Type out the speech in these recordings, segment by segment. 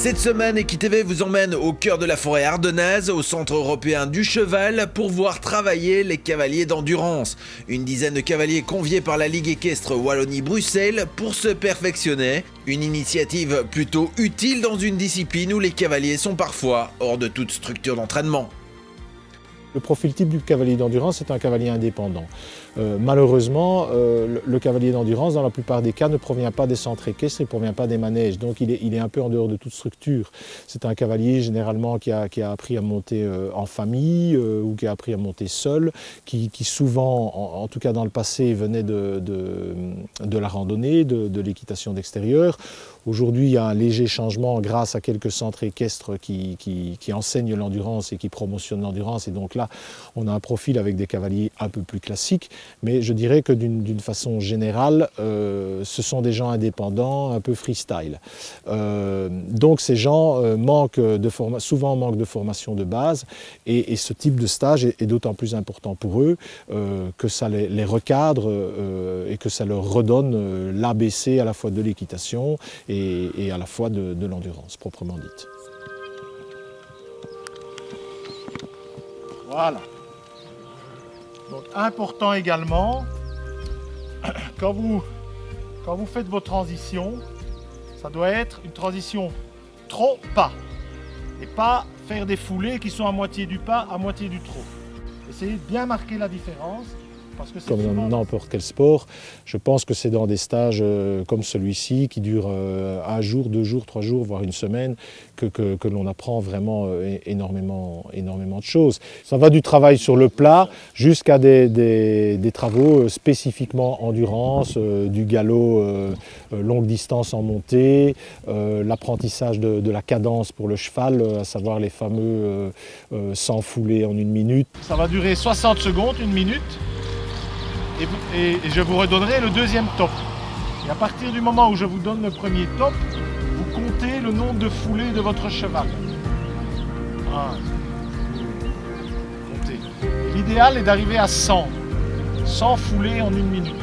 Cette semaine, EquiTV vous emmène au cœur de la forêt ardennaise, au Centre européen du cheval, pour voir travailler les cavaliers d'endurance. Une dizaine de cavaliers conviés par la Ligue équestre Wallonie-Bruxelles pour se perfectionner. Une initiative plutôt utile dans une discipline où les cavaliers sont parfois hors de toute structure d'entraînement. Le profil type du cavalier d'endurance est un cavalier indépendant. Malheureusement, le cavalier d'endurance, dans la plupart des cas, ne provient pas des centres équestres, il ne provient pas des manèges, donc il est un peu en dehors de toute structure. C'est un cavalier généralement qui a appris à monter en famille ou qui a appris à monter seul, qui souvent, en tout cas dans le passé, venait de la randonnée, de l'équitation d'extérieur. Aujourd'hui, il y a un léger changement grâce à quelques centres équestres qui enseignent l'endurance et qui promotionnent l'endurance. Et donc là, on a un profil avec des cavaliers un peu plus classiques. Mais je dirais que d'une façon générale, ce sont des gens indépendants, un peu freestyle. Donc ces gens souvent manquent de formation de base. Et ce type de stage est d'autant plus important pour eux que ça les recadre et que ça leur redonne l'ABC à la fois de l'équitation et à la fois de l'endurance proprement dite. Voilà. Donc important également, quand vous faites vos transitions, ça doit être une transition trop-pas. Et pas faire des foulées qui sont à moitié du pas, à moitié du trop. Essayez de bien marquer la différence. Comme dans n'importe quel sport, je pense que c'est dans des stages comme celui-ci qui durent un jour, 2 jours, 3 jours, voire une semaine, que l'on apprend vraiment énormément de choses. Ça va du travail sur le plat jusqu'à des travaux spécifiquement endurance, du galop longue distance en montée, l'apprentissage de la cadence pour le cheval, à savoir les fameux 100 foulées en 1 minute. Ça va durer 60 secondes, 1 minute. Et je vous redonnerai le deuxième top. Et à partir du moment où je vous donne le premier top, vous comptez le nombre de foulées de votre cheval. 1, 2, comptez. L'idéal est d'arriver à 100. 100 foulées en 1 minute.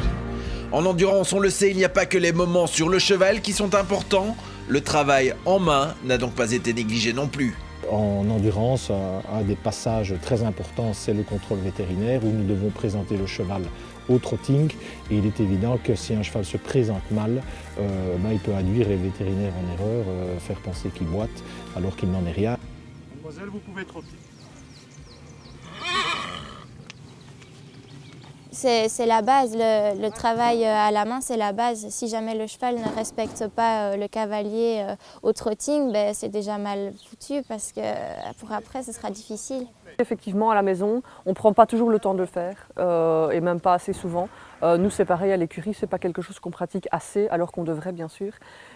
En endurance, on le sait, il n'y a pas que les moments sur le cheval qui sont importants. Le travail en main n'a donc pas été négligé non plus. En endurance, un des passages très importants, c'est le contrôle vétérinaire où nous devons présenter le cheval au trotting. Et il est évident que si un cheval se présente mal, il peut induire les vétérinaires en erreur, faire penser qu'il boite alors qu'il n'en est rien. Mademoiselle, vous pouvez trotter. C'est la base, le travail à la main, c'est la base. Si jamais le cheval ne respecte pas le cavalier au trotting, c'est déjà mal foutu parce que pour après, ce sera difficile. Effectivement, à la maison, on ne prend pas toujours le temps de le faire et même pas assez souvent. Nous, c'est pareil à l'écurie, ce n'est pas quelque chose qu'on pratique assez, alors qu'on devrait bien sûr.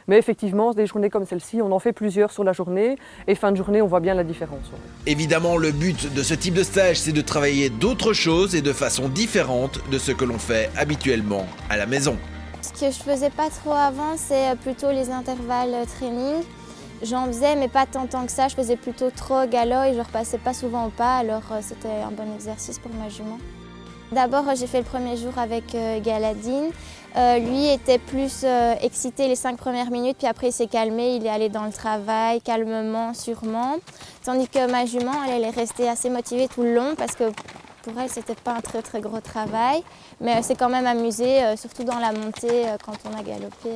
Mais effectivement, des journées comme celle-ci, on en fait plusieurs sur la journée et fin de journée, on voit bien la différence. Évidemment, le but de ce type de stage, c'est de travailler d'autres choses et de façon différente de ce que l'on fait habituellement à la maison. Ce que je faisais pas trop avant, c'est plutôt les intervalles training. J'en faisais, mais pas tant que ça. Je faisais plutôt trop galop et je repassais pas souvent au pas, alors c'était un bon exercice pour ma jument. D'abord, j'ai fait le premier jour avec Galadine. Lui était plus excité les 5 premières minutes, puis après il s'est calmé, il est allé dans le travail, calmement, sûrement. Tandis que ma jument, elle est restée assez motivée tout le long parce que pour elle, c'était pas un très gros travail. Mais elle s'est quand même amusée, surtout dans la montée, quand on a galopé.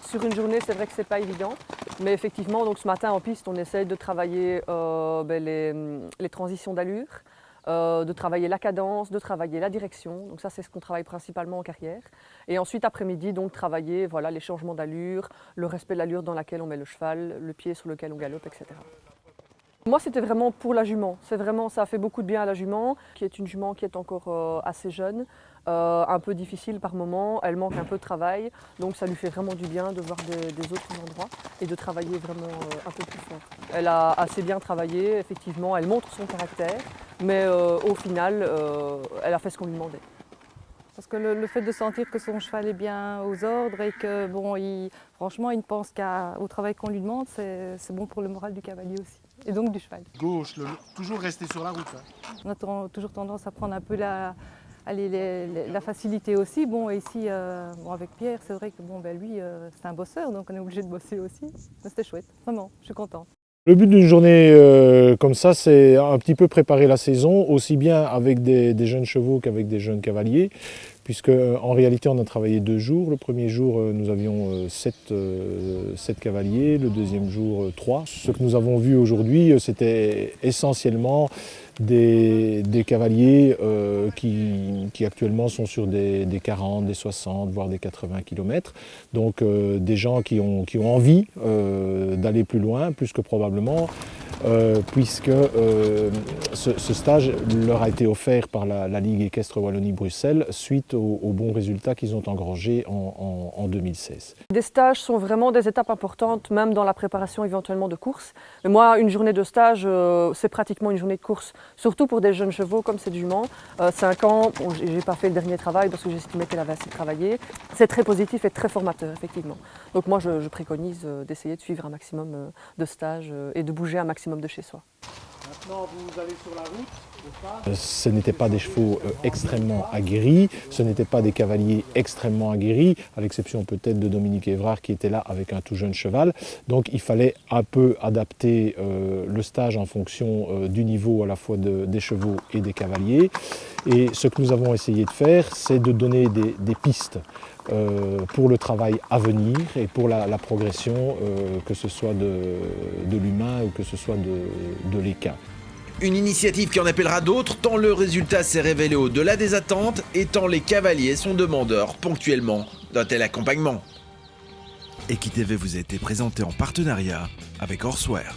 Sur une journée, c'est vrai que c'est pas évident. Mais effectivement, donc ce matin en piste, on essaye de travailler les transitions d'allure. De travailler la cadence, de travailler la direction. Donc ça, c'est ce qu'on travaille principalement en carrière. Et ensuite, après-midi, donc travailler les changements d'allure, le respect de l'allure dans laquelle on met le cheval, le pied sur lequel on galope, etc. Moi, c'était vraiment pour la jument. Ça a fait beaucoup de bien à la jument, qui est une jument qui est encore assez jeune, un peu difficile par moment. Elle manque un peu de travail, donc ça lui fait vraiment du bien de voir des autres endroits et de travailler vraiment un peu plus fort. Elle a assez bien travaillé, effectivement, elle montre son caractère, mais au final, elle a fait ce qu'on lui demandait. Parce que le fait de sentir que son cheval est bien aux ordres et que franchement, il ne pense qu'au travail qu'on lui demande, c'est bon pour le moral du cavalier aussi. Et donc du cheval. Gauche, toujours rester sur la route. On a toujours tendance à prendre un peu la la facilité aussi. Bon, et ici, avec Pierre, c'est vrai que lui, c'est un bosseur, donc on est obligé de bosser aussi. Mais c'était chouette, vraiment, je suis contente. Le but d'une journée comme ça, c'est un petit peu préparer la saison, aussi bien avec des jeunes chevaux qu'avec des jeunes cavaliers, puisque en réalité on a travaillé 2 jours. Le premier jour, nous avions 7 cavaliers, le deuxième jour 3. Ce que nous avons vu aujourd'hui, c'était essentiellement des cavaliers qui actuellement sont sur des 40, des 60, voire des 80 km. Donc des gens qui ont envie d'aller plus loin, plus que probablement, puisque ce stage leur a été offert par la Ligue équestre Wallonie-Bruxelles suite aux bons résultats qu'ils ont engrangés en 2016. Des stages sont vraiment des étapes importantes, même dans la préparation éventuellement de course. Mais moi, une journée de stage, c'est pratiquement une journée de course, surtout pour des jeunes chevaux comme c'est du Mans. 5 ans, bon, j'ai pas fait le dernier travail parce que j'estimais qu'elle avait assez travaillé. C'est très positif et très formateur, effectivement. Donc moi, je préconise d'essayer de suivre un maximum de stages et de bouger un maximum de chez soi. Maintenant, vous allez sur la route. Ce n'étaient pas des chevaux extrêmement aguerris, ce n'étaient pas des cavaliers extrêmement aguerris, à l'exception peut-être de Dominique Évrard qui était là avec un tout jeune cheval. Donc il fallait un peu adapter le stage en fonction du niveau à la fois des chevaux et des cavaliers. Et ce que nous avons essayé de faire, c'est de donner des pistes pour le travail à venir et pour la progression, que ce soit de l'humain ou que ce soit de l'équin. Une initiative qui en appellera d'autres, tant le résultat s'est révélé au-delà des attentes et tant les cavaliers sont demandeurs ponctuellement d'un tel accompagnement. EquiTV vous a été présenté en partenariat avec Horseware.